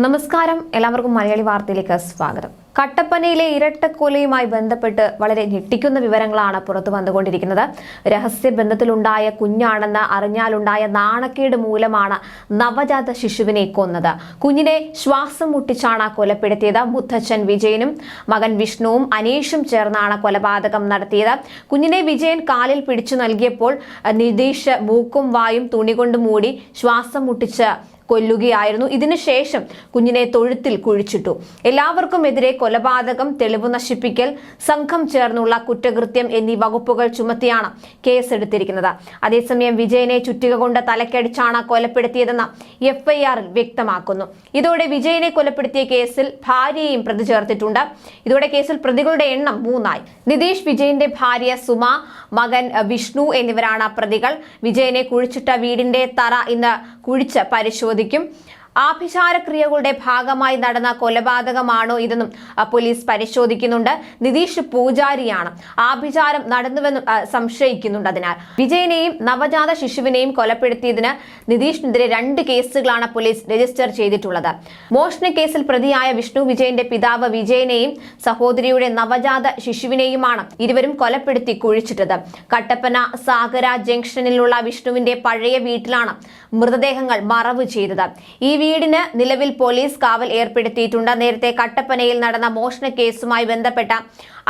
നമസ്കാരം, എല്ലാവർക്കും മലയാളി വാർത്തയിലേക്ക് സ്വാഗതം. കട്ടപ്പനയിലെ ഇരട്ടക്കൊലയുമായി ബന്ധപ്പെട്ട് വളരെ ഞെട്ടിക്കുന്ന വിവരങ്ങളാണ് പുറത്തു വന്നുകൊണ്ടിരിക്കുന്നത്. രഹസ്യബന്ധത്തിലുണ്ടായ കുഞ്ഞാണെന്ന് അറിഞ്ഞാലുണ്ടായ നാണക്കേട് മൂലമാണ് നവജാത ശിശുവിനെ കൊന്നത്. കുഞ്ഞിനെ ശ്വാസം മുട്ടിച്ചാണ് കൊലപ്പെടുത്തിയത്. മുത്തച്ഛൻ വിജയനും മകൻ വിഷ്ണുവും അനീഷും ചേർന്നാണ് കൊലപാതകം നടത്തിയത്. കുഞ്ഞിനെ വിജയൻ കാലിൽ പിടിച്ചു നൽകിയപ്പോൾ നിതീഷ് മൂക്കും വായും തുണി കൊണ്ട് മൂടി ശ്വാസം മുട്ടിച്ച് കൊല്ലുകയായിരുന്നു. ഇതിനുശേഷം കുഞ്ഞിനെ തൊഴുത്തിൽ കുഴിച്ചിട്ടു. എല്ലാവർക്കും എതിരെ കൊലപാതകം, തെളിവ് നശിപ്പിക്കൽ, സംഘം ചേർന്നുള്ള കുറ്റകൃത്യം എന്നീ വകുപ്പുകൾ ചുമത്തിയാണ് കേസെടുത്തിരിക്കുന്നത്. അതേസമയം വിജയനെ ചുറ്റിക കൊണ്ട് തലക്കടിച്ചാണ് കൊലപ്പെടുത്തിയതെന്ന് എഫ്ഐആറിൽ വ്യക്തമാക്കുന്നു. ഇതോടെ വിജയനെ കൊലപ്പെടുത്തിയ കേസിൽ ഭാര്യയെയും പ്രതി ചേർത്തിട്ടുണ്ട്. ഇതോടെ കേസിൽ പ്രതികളുടെ എണ്ണം 3 നിതീഷ്, വിജയന്റെ ഭാര്യ സുമ, മകൻ വിഷ്ണു എന്നിവരാണ് പ്രതികൾ. വിജയനെ കുഴിച്ചിട്ട വീടിന്റെ തറ ഇന്ന് കുഴിച്ച് പരിശോധിക്കും. ആഭിചാരക്രിയകളുടെ ഭാഗമായി നടന്ന കൊലപാതകമാണോ ഇതെന്നും പോലീസ് പരിശോധിക്കുന്നുണ്ട്. നിതീഷ് പൂജാരിയാണ്. ആഭിചാരം നടന്നുവെന്നും സംശയിക്കുന്നുണ്ട്. അതിനാൽ വിജയനെയും നവജാത ശിശുവിനെയും കൊലപ്പെടുത്തിയതിന് നിതീഷിനെതിരെ 2 കേസുകളാണ് പോലീസ് രജിസ്റ്റർ ചെയ്തിട്ടുള്ളത്. മോഷണ കേസിൽ പ്രതിയായ വിഷ്ണു വിജയന്റെ പിതാവ് വിജയനെയും സഹോദരിയുടെ നവജാത ശിശുവിനെയുമാണ് ഇരുവരും കൊലപ്പെടുത്തി കുഴിച്ചിട്ടത്. കട്ടപ്പന സാഗര ജംഗ്ഷനിലുള്ള വിഷ്ണുവിന്റെ പഴയ വീട്ടിലാണ് മൃതദേഹങ്ങൾ മറവ് ചെയ്തത്. ഈ വീടിന് നിലവിൽ പോലീസ് കാവൽ ഏർപ്പെടുത്തിയിട്ടുണ്ട്. നേരത്തെ കട്ടപ്പനയിൽ നടന്ന മോഷണ കേസുമായി ബന്ധപ്പെട്ട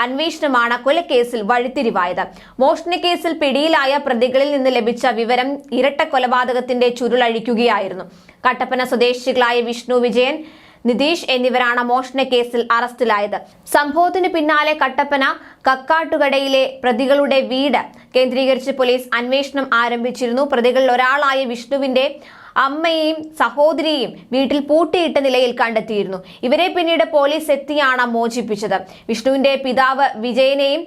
അന്വേഷണമാണ് കൊലക്കേസിൽ വഴിത്തിരിവായത്. മോഷണക്കേസിൽ പിടിയിലായ പ്രതികളിൽ നിന്ന് ലഭിച്ച വിവരം ഇരട്ട കൊലപാതകത്തിന്റെ ചുരുളഴിക്കുകയായിരുന്നു. കട്ടപ്പന സ്വദേശികളായ വിഷ്ണു, വിജയൻ, നിതീഷ് എന്നിവരാണ് മോഷണ കേസിൽ അറസ്റ്റിലായത്. സംഭവത്തിന് പിന്നാലെ കട്ടപ്പന കക്കാട്ടുകടയിലെ പ്രതികളുടെ വീട് കേന്ദ്രീകരിച്ച് പോലീസ് അന്വേഷണം ആരംഭിച്ചിരുന്നു. പ്രതികളിൽ ഒരാളായ വിഷ്ണുവിന്റെ അമ്മയെയും സഹോദരിയെയും വീട്ടിൽ പൂട്ടിയിട്ട നിലയിൽ കണ്ടെത്തിയിരുന്നു. ഇവരെ പിന്നീട് പോലീസ് എത്തിയാണ് മോചിപ്പിച്ചത്. വിഷ്ണുവിന്റെ പിതാവ് വിജയനെയും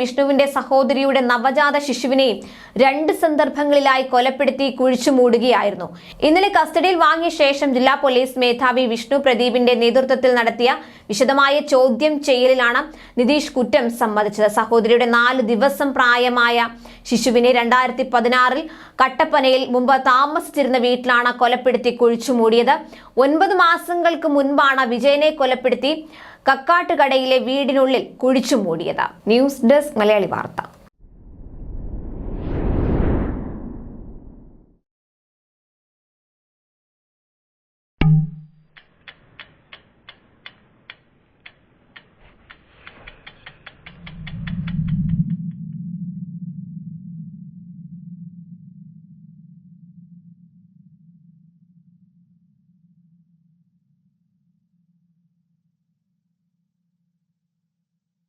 വിഷ്ണുവിന്റെ സഹോദരിയുടെ നവജാത ശിശുവിനെയും 2 സന്ദർഭങ്ങളിലായി കൊലപ്പെടുത്തി കുഴിച്ചു മൂടുകയായിരുന്നു. ഇന്നലെ കസ്റ്റഡിയിൽ വാങ്ങിയ ശേഷം ജില്ലാ പോലീസ് മേധാവി വിഷ്ണു പ്രദീപിന്റെ നേതൃത്വത്തിൽ നടത്തിയ വിശദമായ ചോദ്യം ചെയ്യലിലാണ് നിതീഷ് കുറ്റം സമ്മതിച്ചത്. സഹോദരിയുടെ 4 ദിവസം പ്രായമായ ശിശുവിനെ 2016 കട്ടപ്പനയിൽ മുമ്പ് താമസിച്ചിരുന്ന വീട്ടിലാണ് കൊലപ്പെടുത്തി കുഴിച്ചു മൂടിയത്. 9 മാസങ്ങൾക്ക് മുൻപാണ് വിജയനെ കൊലപ്പെടുത്തി കക്കാട്ടുകടയിലെ വീടിനുള്ളിൽ കുഴിച്ചു മൂടിയത്. ന്യൂസ് ഡെസ്ക്, മലയാളി വാർത്ത.